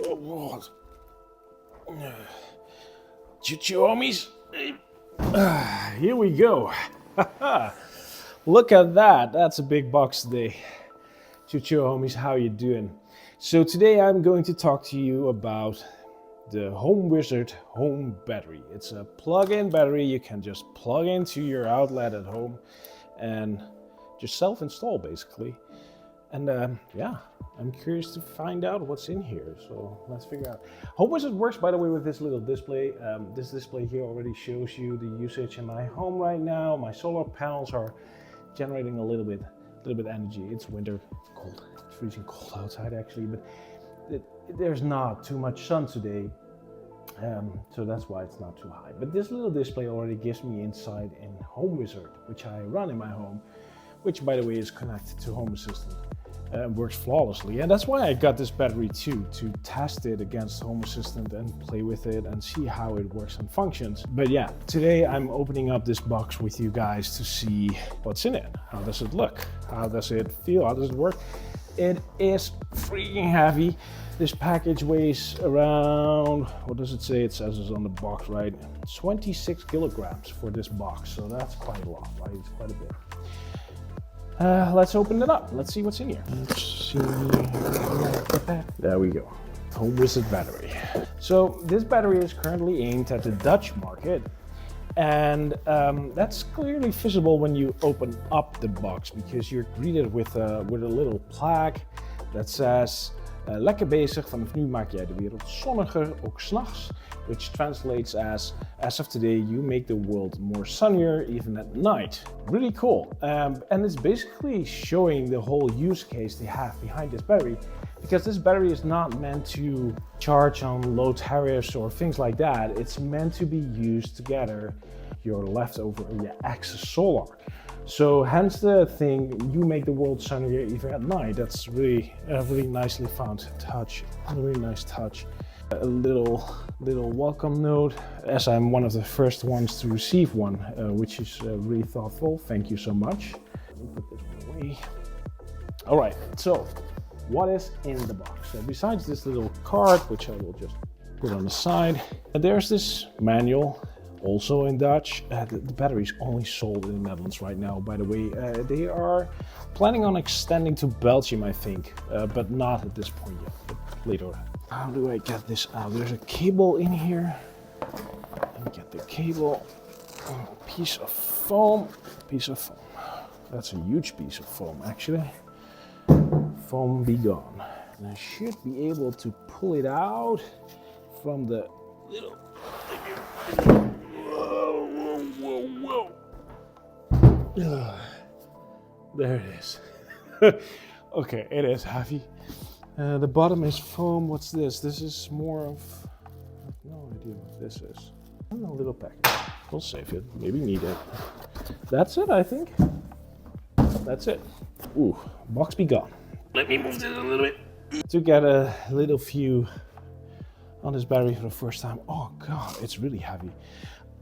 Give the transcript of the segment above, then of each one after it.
Oh, choo-choo, homies. Here we go. Look at that. That's a big box today. Choo-choo, homies. How you doing? So today I'm going to talk to you about the HomeWizard Home Battery. It's a plug-in battery you can just plug into your outlet at home and just self-install basically. And yeah, I'm curious to find out what's in here, so let's figure out. HomeWizard works, by the way, with this little display. This display here already shows you the usage in my home right now. My solar panels are generating a little bit energy. It's winter, cold, it's freezing cold outside actually, but there's not too much sun today, so that's why it's not too high. But this little display already gives me insight in HomeWizard, which I run in my home, which by the way is connected to Home Assistant. Works flawlessly, and that's why I got this battery too, to test it against Home Assistant and play with it and see how it works and functions. But yeah, today I'm opening up this box with you guys to see what's in it. How does it look? How does it feel? How does it work? It is freaking heavy. This package weighs around, what does it say? It says it's on the box, right? 26 kilograms for this box, so that's quite a lot, right? It's quite a bit. Let's open it up. Let's see what's in here. Let's see. There we go. HomeWizard battery. So this battery is currently aimed at the Dutch market, and that's clearly visible when you open up the box, because you're greeted with a little plaque that says lekker bezig, vanaf nu maak jij de wereld zonniger, ook 's nachts. Which translates as of today, you make the world more sunnier even at night. Really cool. And it's basically showing the whole use case they have behind this battery, because this battery is not meant to charge on low tariffs or things like that. It's meant to be used to gather your leftover or your excess solar. So hence the thing, you make the world sunnier even at night. That's really really nicely found touch. A really nice touch. A little welcome note, as I'm one of the first ones to receive one, which is really thoughtful. Thank you so much. Put this one away. All right, so what is in the box? So besides this little card, which I will just put on the side, there's this manual, also in Dutch. The battery is only sold in the Netherlands right now, by the way. They are planning on extending to Belgium, I think, but not at this point yet, but later. How do I get this out? There's a cable in here. Let me get the cable. Piece of foam. That's a huge piece of foam, actually. Foam be gone. And I should be able to pull it out from the little... Whoa. There it is. Okay, it is heavy. The bottom is foam. What's this? This is more of... I have no idea what this is. A little package. We'll save it. Maybe need it. That's it, I think. That's it. Ooh, box be gone. Let me move this a little bit. To get a little view on this battery for the first time. Oh God, it's really heavy.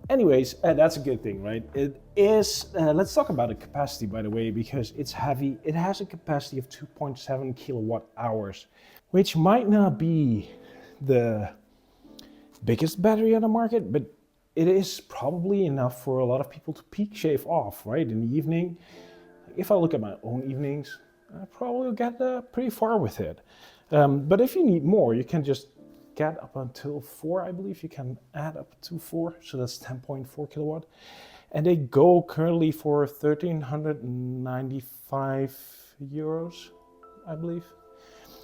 Anyways, that's a good thing, right? It is, let's talk about the capacity, by the way, because it's heavy. It has a capacity of 2.7 kilowatt hours, which might not be the biggest battery on the market, but it is probably enough for a lot of people to peak shave off, right? In the evening. If I look at my own evenings, I probably will get pretty far with it. But if you need more, you can just get up until 4, I believe you can add up to 4, so that's 10.4 kilowatt. And they go currently for 1,395 euros, I believe.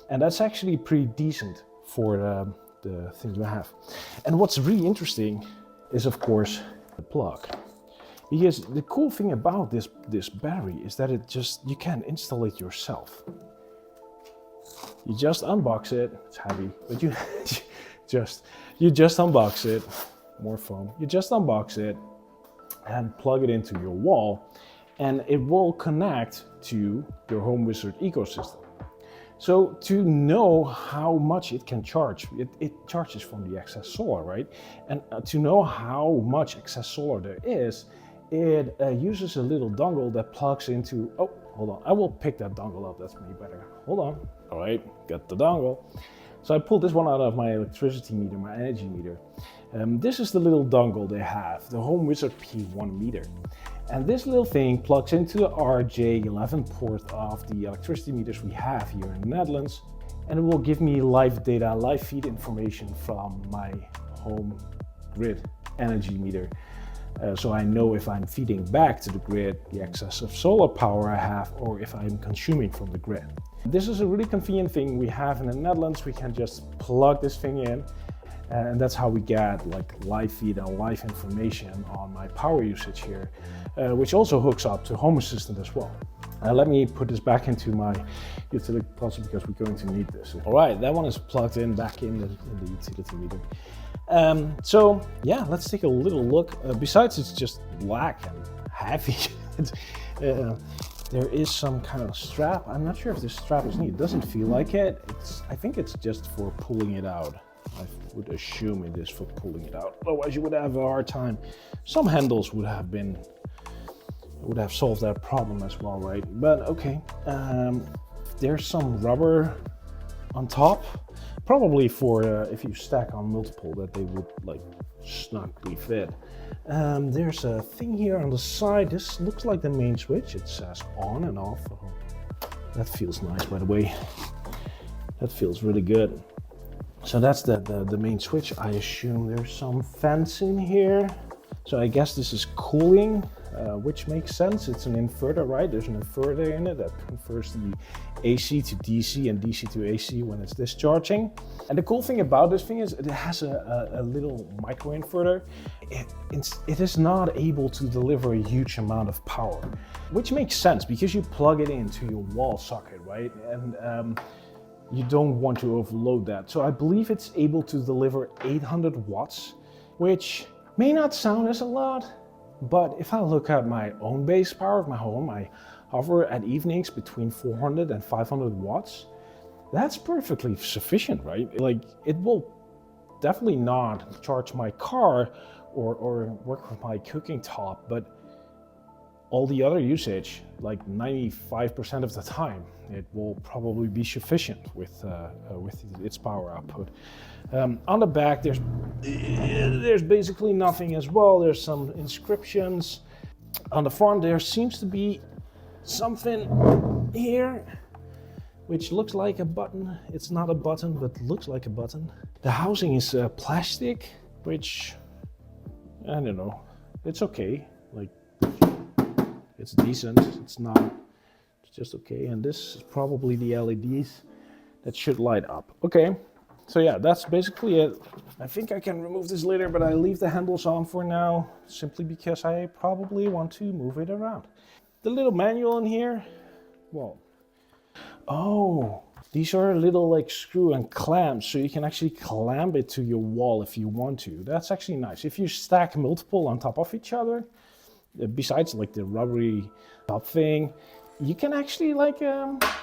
And that's actually pretty decent for the things we have. And what's really interesting is, of course, the plug. Because the cool thing about this battery is that you can install it yourself. You just unbox it. It's heavy, but you just unbox it. More foam. You just unbox it and plug it into your wall, and it will connect to your HomeWizard ecosystem. So to know how much it can charge, it charges from the excess solar, right? And to know how much excess solar there is, it uses a little dongle that plugs into, oh, hold on, I will pick that dongle up, that's maybe better. Hold on. All right, got the dongle. So I pulled this one out of my electricity meter, my energy meter. This is the little dongle they have, the HomeWizard P1 meter. And this little thing plugs into the RJ11 port of the electricity meters we have here in the Netherlands. And it will give me live data, live feed information from my home grid energy meter. So I know if I'm feeding back to the grid the excess of solar power I have, or if I'm consuming from the grid. This is a really convenient thing we have in the Netherlands. We can just plug this thing in, and that's how we get like live feed and live information on my power usage here, which also hooks up to Home Assistant as well. Let me put this back into my utility closet because we're going to need this. All right, that one is plugged in back in the utility meter. So yeah, let's take a little look. Besides it's just black and heavy, there is some kind of strap. I'm not sure if this strap is needed. It doesn't feel like it. I think it's just for pulling it out. I would assume it is for pulling it out. Otherwise you would have a hard time. Some handles would have solved that problem as well, right? But okay, there's some rubber on top, probably for if you stack on multiple that they would like snugly fit. There's a thing here on the side. This looks like the main switch. It says on and off. Oh, that feels nice, by the way. That feels really good. So that's the main switch. I assume there's some fans in here. So I guess this is cooling, which makes sense. It's an inverter, right? There's an inverter in it that converts the AC to DC and DC to AC when it's discharging. And the cool thing about this thing is it has a little micro inverter. It is not able to deliver a huge amount of power, which makes sense because you plug it into your wall socket, right? And you don't want to overload that. So I believe it's able to deliver 800 watts, which may not sound as a lot, but if I look at my own base power of my home, I hover at evenings between 400 and 500 watts. That's perfectly sufficient, right? Like, it will definitely not charge my car or work with my cooking top, but all the other usage, like 95% of the time, it will probably be sufficient with its power output. On the back, there's basically nothing as well. There's some inscriptions. On the front, there seems to be something here, which looks like a button. It's not a button, but looks like a button. The housing is plastic, which, I don't know, it's okay. Like, it's decent, it's just okay. And this is probably the LEDs that should light up. Okay, so yeah, that's basically it. I think I can remove this later, but I leave the handles on for now, simply because I probably want to move it around. The little manual in here, well, oh, these are a little like screw and clamps, so you can actually clamp it to your wall if you want to. That's actually nice. If you stack multiple on top of each other, besides like the rubbery top thing, you can actually like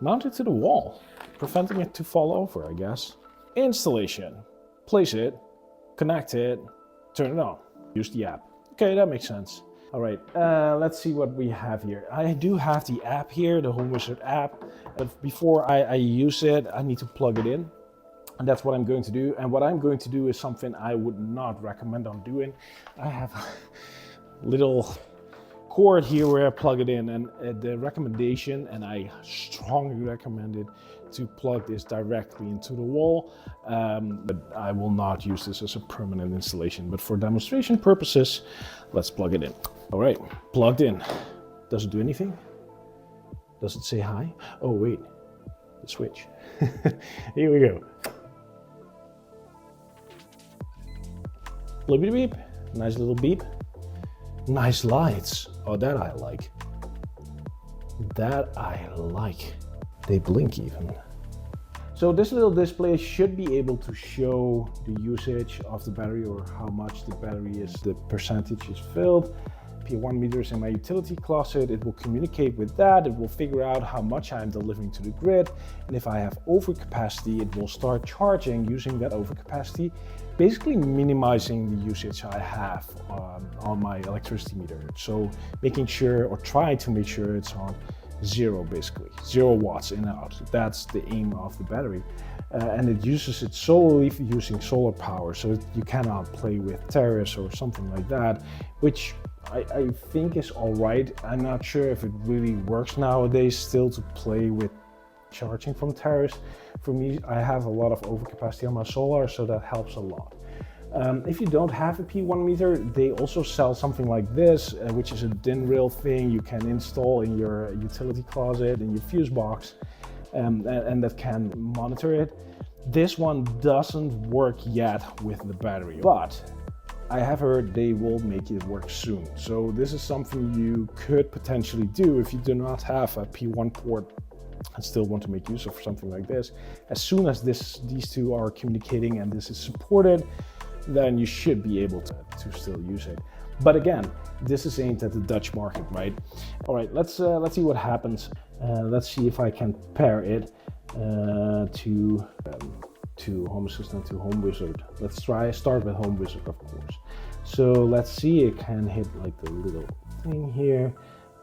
mount it to the wall, preventing it to fall over, I guess. Installation: place it, connect it, turn it on, use the app. Okay, that makes sense. All right, let's see what we have here. I do have the app here, the HomeWizard app. But before I use it, I need to plug it in. And that's what I'm going to do. And what I'm going to do is something I would not recommend on doing. I have a little cord here where I plug it in, and the recommendation, and I strongly recommend it, to plug this directly into the wall. But I will not use this as a permanent installation. But for demonstration purposes, let's plug it in. All right, plugged in. Does it do anything? Does it say hi? Oh wait, the switch. Here we go. Blippity beep, nice little beep. Nice lights. Oh, that I like. That I like. They blink even. So this little display should be able to show the usage of the battery, or how much the battery is, the percentage is filled. P1 meters in my utility closet, it will communicate with that. It will figure out how much I'm delivering to the grid. And if I have overcapacity, it will start charging using that overcapacity, basically minimizing the usage I have on my electricity meter. So making sure, or trying to make sure, it's on zero, basically 0 watts in and out. That's the aim of the battery. and it uses it solely for using solar power, so you cannot play with tariffs or something like that, which I think is all right. I'm not sure if it really works nowadays still to play with charging from tariffs. For me, I have a lot of overcapacity on my solar, so that helps a lot. If you don't have a P1 meter, they also sell something like this, which is a DIN rail thing you can install in your utility closet, in your fuse box, and that can monitor it. This one doesn't work yet with the battery, but I have heard they will make it work soon. So this is something you could potentially do if you do not have a P1 port and still want to make use of something like this. As soon as these two are communicating and this is supported, then you should be able to still use it. But again, this is aimed at the Dutch market, right? All right, let's see what happens. Let's see if I can pair it to Home Assistant, to HomeWizard. Let's start with HomeWizard, of course. So let's see, it can hit like the little thing here,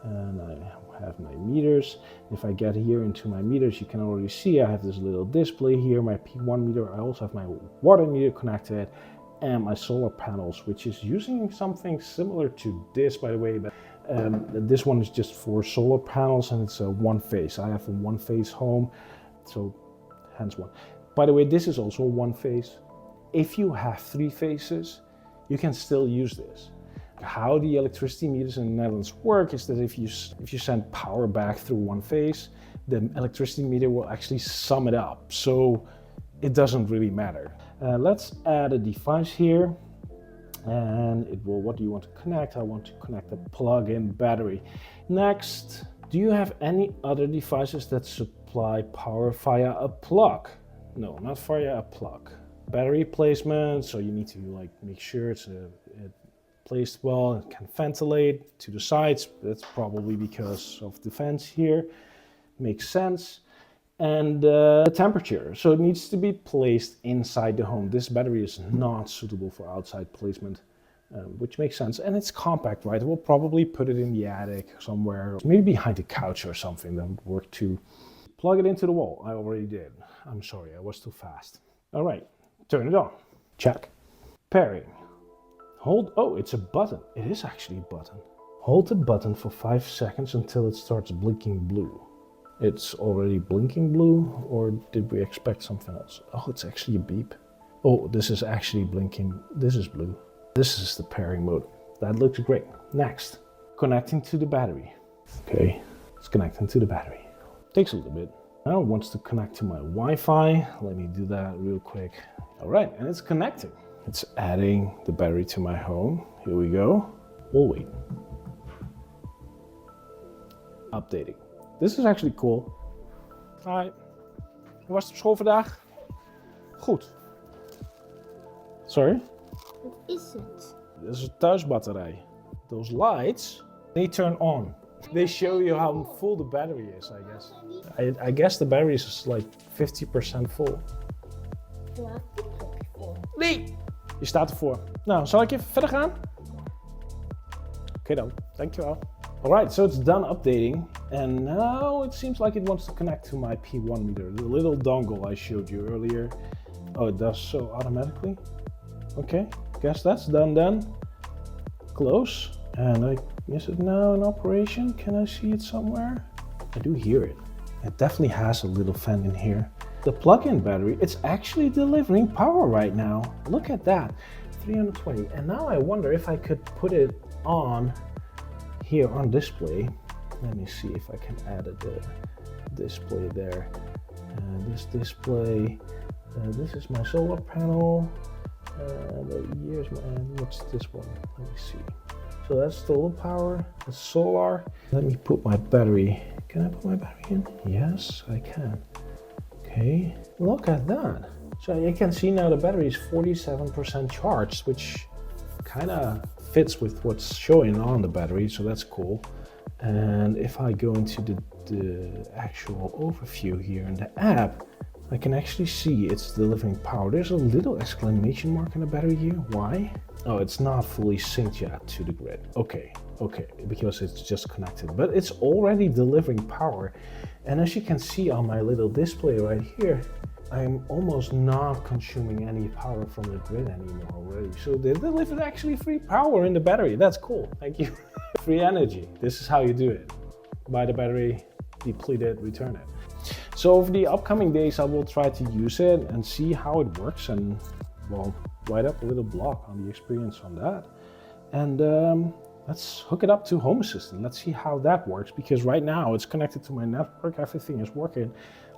and I have my meters. If I get here into my meters, you can already see I have this little display here, my P1 meter. I also have my water meter connected, and my solar panels, which is using something similar to this, by the way, but this one is just for solar panels, and it's a one phase. I have a one phase home, so hence one. By the way, this is also one phase. If you have three phases, you can still use this. How the electricity meters in the Netherlands work is that if you send power back through one phase, the electricity meter will actually sum it up. So it doesn't really matter. Let's add a device here, and it will, what do you want to connect? I want to connect a plug-in battery. Next, do you have any other devices that supply power via a plug? No, not via a plug. Battery placement, so you need to like make sure it's placed well, it can ventilate to the sides. That's probably because of the fence here. Makes sense. And the temperature, so it needs to be placed inside the home. This battery is not suitable for outside placement, which makes sense. And it's compact, right? We'll probably put it in the attic somewhere, maybe behind the couch or something. That would work too. Plug it into the wall. I already did. I'm sorry, I was too fast. All right, turn it on. Check. Pairing. Hold, oh, it's a button. It is actually a button. Hold the button for 5 seconds until it starts blinking blue. It's already blinking blue, or did we expect something else? Oh, it's actually a beep. Oh, this is actually blinking. This is blue. This is the pairing mode. That looks great. Next, connecting to the battery. Okay, it's connecting to the battery. Takes a little bit. Now it wants to connect to my Wi-Fi. Let me do that real quick. All right, and it's connecting. It's adding the battery to my home. Here we go. We'll wait. Updating. This is actually cool. Hi. Hoe was het op school vandaag? Goed. Sorry? Wat is het? This is a thuisbatterij. Those lights, they turn on. They show you how full the battery is, I guess. I guess the battery is like 50% full. Nee! Je staat ervoor. Nou, zal ik even verder gaan? Oké dan, dankjewel. Alright, so it's done updating, and now it seems like it wants to connect to my P1 meter, the little dongle I showed you earlier. Oh, it does so automatically. Okay, guess that's done then. Close, and is it now in operation? Can I see it somewhere? I do hear it. It definitely has a little fan in here. The plug-in battery, it's actually delivering power right now. Look at that, 320. And now I wonder if I could put it on here on display. Let me see if I can add a display there. This display, this is my solar panel. What's this one? Let me see. So that's solar power, that's solar. Let me put my battery. Can I put my battery in? Yes, I can. Okay, look at that. So you can see now the battery is 47% charged, which kind of fits with what's showing on the battery, so that's cool. And if I go into the actual overview here in the app, I can actually see it's delivering power. There's a little exclamation mark in the battery here. Why? Oh, it's not fully synced yet to the grid. Okay, because it's just connected, but it's already delivering power. And as you can see on my little display right here, I'm almost not consuming any power from the grid anymore already. So they delivered actually free power in the battery. That's cool. Thank you. Free energy. This is how you do it. Buy the battery, deplete it, return it. So over the upcoming days, I will try to use it and see how it works, and well, write up a little blog on the experience on that. And let's hook it up to Home Assistant. Let's see how that works, because right now it's connected to my network, everything is working.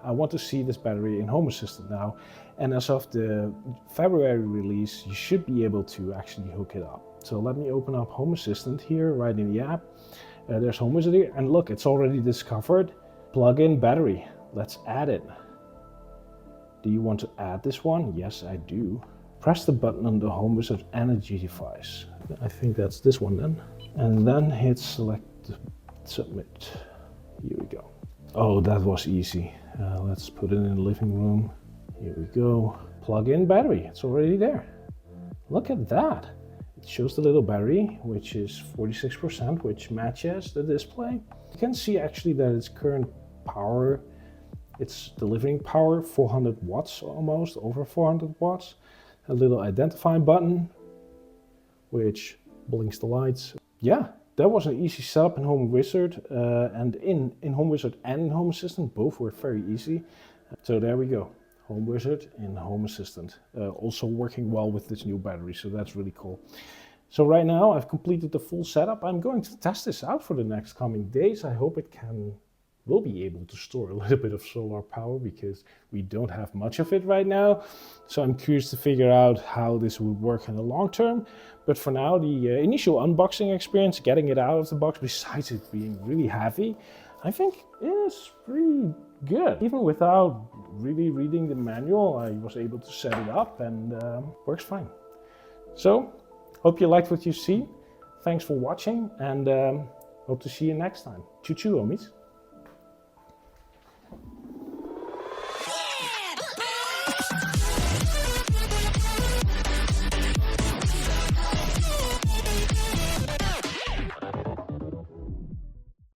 I want to see this battery in Home Assistant now. And as of the February release, you should be able to actually hook it up. So let me open up Home Assistant here, right in the app. There's HomeWizard here, and look, it's already discovered plug-in battery. Let's add it. Do you want to add this one? Yes, I do. Press the button on the HomeWizard energy device. I think that's this one then. And then hit select submit. Here we go. Oh, that was easy. Let's put it in the living room. Here we go. Plug-in battery, it's already there. Look at that. It shows the little battery, which is 46%, which matches the display. You can see actually that its current power, it's delivering power, 400 watts almost, over 400 watts. A little identify button, which blinks the lights. Yeah, that was an easy setup in HomeWizard, and in HomeWizard and in Home Assistant, both were very easy. So there we go. HomeWizard in Home Assistant, also working well with this new battery, so that's really cool. So right now I've completed the full setup. I'm going to test this out for the next coming days. I hope it will be able to store a little bit of solar power, because we don't have much of it right now. So I'm curious to figure out how this would work in the long term. But for now, the initial unboxing experience, getting it out of the box, besides it being really heavy, I think is pretty good. Even without really reading the manual, I was able to set it up, and works fine. So, hope you liked what you see. Thanks for watching, and hope to see you next time. Choo choo, homies.